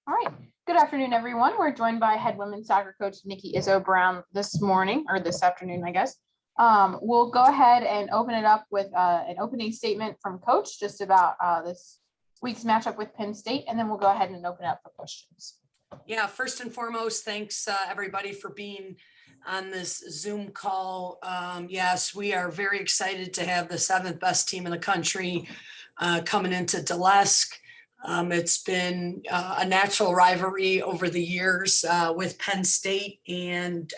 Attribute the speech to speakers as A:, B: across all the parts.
A: All right. Good afternoon, everyone. We're joined by head women's soccer coach Nikki Izzo-Brown this morning, or this afternoon, I guess. We'll go ahead and open it up with an opening statement from Coach just about this week's matchup with Penn State, and then we'll go ahead and open it up for questions.
B: Yeah, first and foremost, thanks everybody for being on this Zoom call. Yes, we are very excited to have the seventh best team in the country coming into Dalesk. It's been a natural rivalry over the years with Penn State, and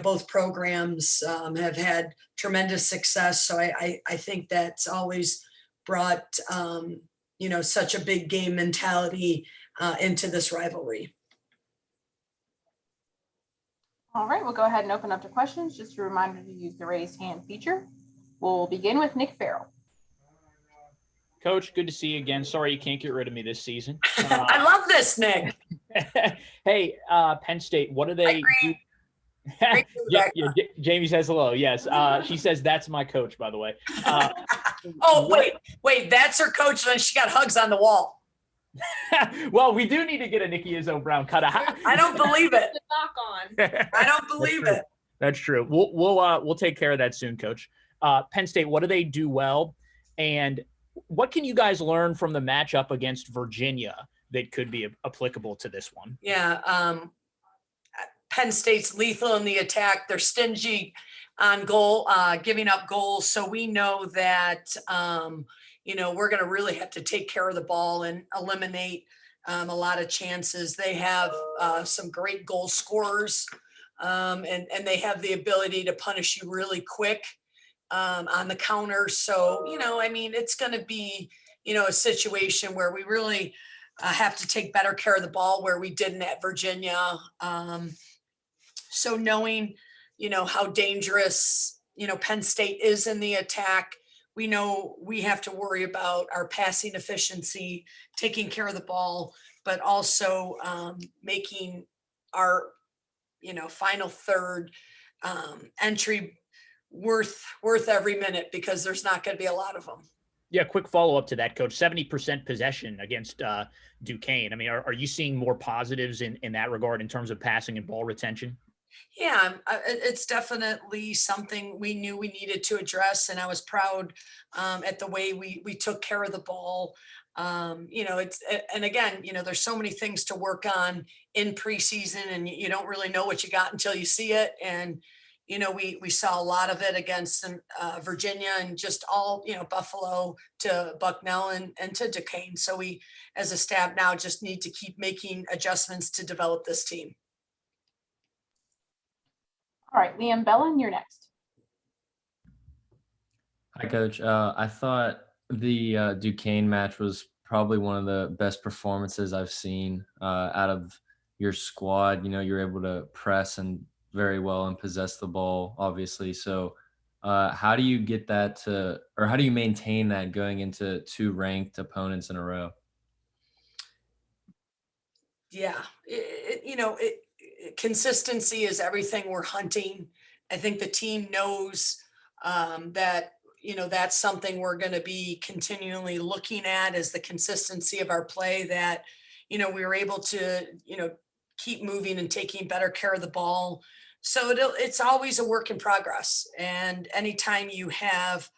B: both programs have had tremendous success. So I think that's always brought such a big game mentality into this rivalry.
A: All right, we'll go ahead and open up to questions. Just a reminder to use the raise hand feature. We'll begin with Nick Farrell.
C: Coach, good to see you again. Sorry you can't get rid of me this season.
B: I love this, Nick.
C: Hey, Penn State, what do they do? Jamie says hello. Yes. She says that's my coach, by the way.
B: Wait, that's her coach, and then she got hugs on the wall.
C: Well, we do need to get a Nikki Izzo-Brown cut.
B: I don't believe it. I don't believe it.
C: That's true. We'll take care of that soon, Coach. Penn State, what do they do well? And what can you guys learn from the matchup against Virginia that could be applicable to this one?
B: Yeah. Penn State's lethal in the attack. They're stingy on goal, giving up goals. So we know that, we're going to really have to take care of the ball and eliminate a lot of chances. They have some great goal scorers, and they have the ability to punish you really quick on the counter. So, it's going to be, a situation where we really have to take better care of the ball where we didn't at Virginia. So knowing, how dangerous, Penn State is in the attack, we know we have to worry about our passing efficiency, taking care of the ball, but also making our, final third entry worth every minute, because there's not going to be a lot of them.
C: Yeah, quick follow-up to that, Coach. 70% possession against Duquesne. I mean, are you seeing more positives in that regard in terms of passing and ball retention?
B: Yeah, it's definitely something we knew we needed to address, and I was proud at the way we took care of the ball. And again, there's so many things to work on in preseason, and you don't really know what you got until you see it. And we saw a lot of it against Virginia, and just all, Buffalo to Bucknell and to Duquesne. So we, as a staff now, just need to keep making adjustments to develop this team.
A: All right, Liam Bellin, you're next.
D: Hi, Coach. I thought the Duquesne match was probably one of the best performances I've seen out of your squad. You're able to press and very well and possess the ball, obviously. So how do you get that or how do you maintain that going into two ranked opponents in a row?
B: Yeah, consistency is everything we're hunting. I think the team knows that, that's something we're going to be continually looking at, is the consistency of our play, that, we were able to, keep moving and taking better care of the ball. So it's always a work in progress. And anytime you have,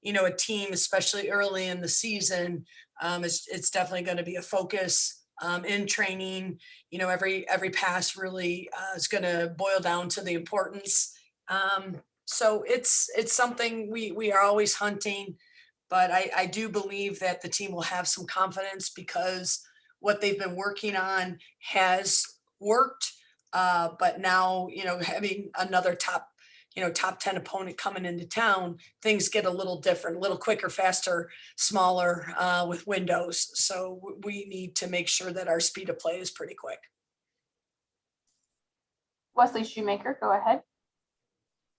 B: a team, especially early in the season, it's definitely going to be a focus in training. Every pass really is going to boil down to the importance. So it's something we are always hunting, but I do believe that the team will have some confidence, because what they've been working on has worked. But now, having another top 10 opponent coming into town, things get a little different, a little quicker, faster, smaller with windows. So we need to make sure that our speed of play is pretty quick.
A: Wesley Shoemaker, go ahead.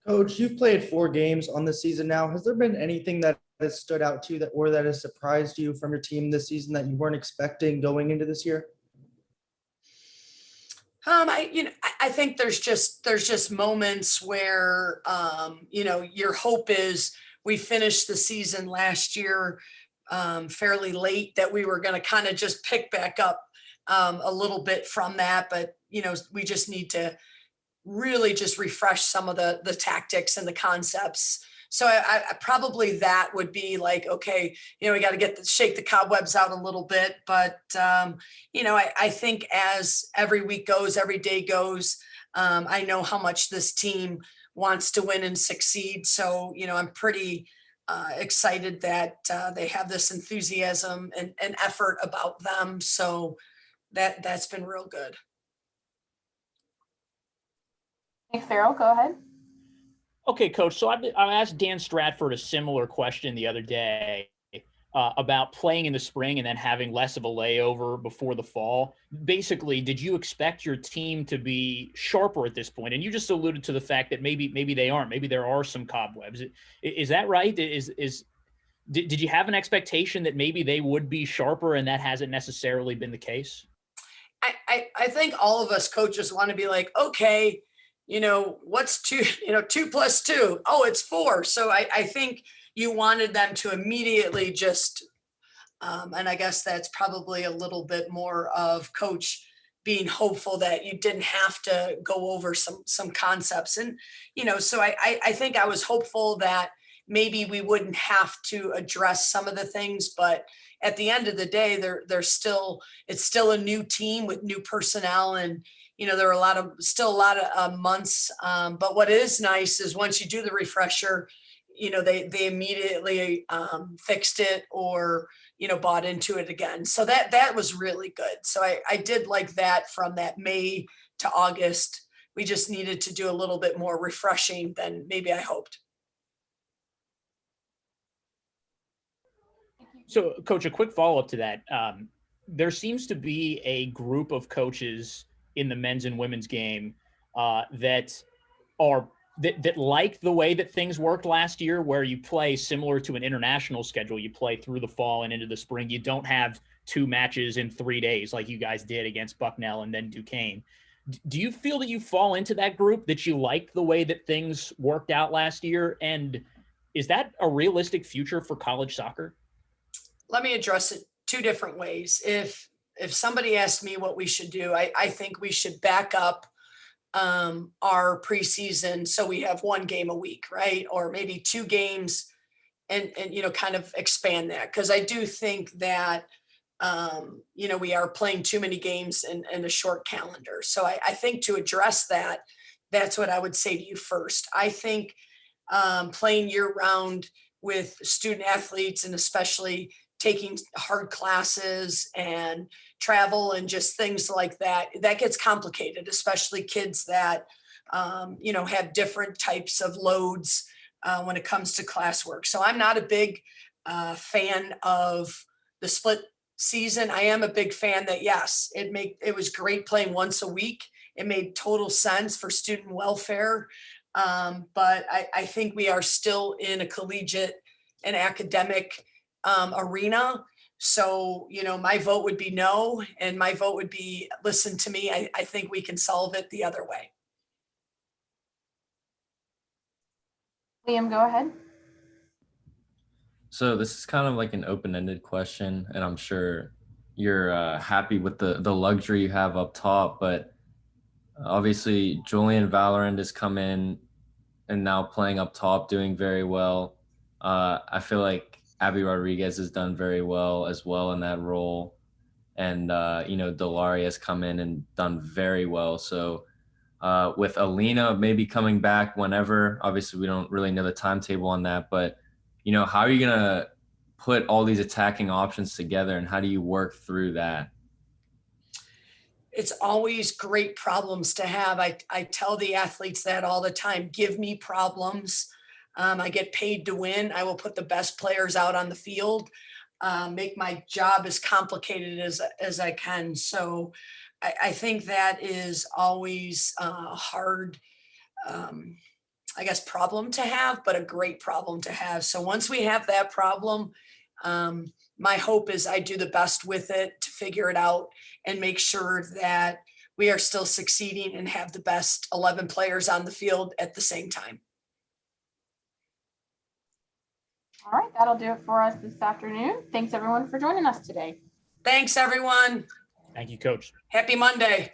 E: Coach, you've played 4 games on the season now. Has there been anything that has stood out to you that has surprised you from your team this season that you weren't expecting going into this year?
B: I think there's just moments where, your hope is we finished the season last year fairly late, that we were going to kind of just pick back up a little bit from that, but we just need to really just refresh some of the tactics and the concepts. So I probably that would be like, okay, we got to shake the cobwebs out a little bit. But, I think as every week goes, every day goes, I know how much this team wants to win and succeed. So, I'm pretty excited that they have this enthusiasm and effort about them. So that's been real good.
A: Hey, Farrell, go ahead.
C: Okay, Coach. So I asked Dan Stratford a similar question the other day about playing in the spring and then having less of a layover before the fall. Basically, did you expect your team to be sharper at this point? And you just alluded to the fact that maybe they aren't. Maybe there are some cobwebs. Is that right? Did you have an expectation that maybe they would be sharper and that hasn't necessarily been the case?
B: I think all of us coaches want to be like, okay, what's 2, 2 plus 2? Oh, it's 4. So I think you wanted them to immediately just, and I guess that's probably a little bit more of coach being hopeful that you didn't have to go over some concepts. And, so I think I was hopeful that maybe we wouldn't have to address some of the things, but at the end of the day, it's still a new team with new personnel, and there are still a lot of months. But what is nice is once you do the refresher, they immediately fixed it or bought into it again. So that was really good. So I did like that from that May to August. We just needed to do a little bit more refreshing than maybe I hoped.
C: So, Coach, a quick follow-up to that. There seems to be a group of coaches in the men's and women's game that like the way that things worked last year, where you play similar to an international schedule. You play through the fall and into the spring. You don't have 2 matches in 3 days like you guys did against Bucknell and then Duquesne. Do you feel that you fall into that group, that you like the way that things worked out last year? And is that a realistic future for college soccer?
B: Let me address it 2 different ways. If somebody asked me what we should do, I think we should back up our preseason so we have 1 game a week, right? Or maybe 2 games and kind of expand that. Because I do think that, we are playing too many games in a short calendar. So I think to address that, that's what I would say to you first. I think playing year round with student athletes, and especially taking hard classes and travel and just things like that, that gets complicated, especially kids that, have different types of loads when it comes to classwork. So I'm not a big fan of the split season. I am a big fan that, yes, it was great playing once a week. It made total sense for student welfare. But I think we are still in a collegiate and academic arena. So, my vote would be no, and my vote would be, listen to me. I think we can solve it the other way.
A: Liam, go ahead.
D: So this is kind of like an open-ended question, and I'm sure you're happy with the luxury you have up top, but obviously Julian Valorant has come in and now playing up top, doing very well. I feel like Abby Rodriguez has done very well as well in that role. And, Delari has come in and done very well. So with Alina maybe coming back whenever, obviously we don't really know the timetable on that, but, how are you going to put all these attacking options together, and how do you work through that?
B: It's always great problems to have. I tell the athletes that all the time. Give me problems. I get paid to win. I will put the best players out on the field, make my job as complicated as I can. So I think that is always a hard, problem to have, but a great problem to have. So once we have that problem, my hope is I do the best with it to figure it out and make sure that we are still succeeding and have the best 11 players on the field at the same time.
A: All right, that'll do it for us this afternoon. Thanks everyone for joining us today.
B: Thanks, everyone.
C: Thank you, Coach.
B: Happy Monday.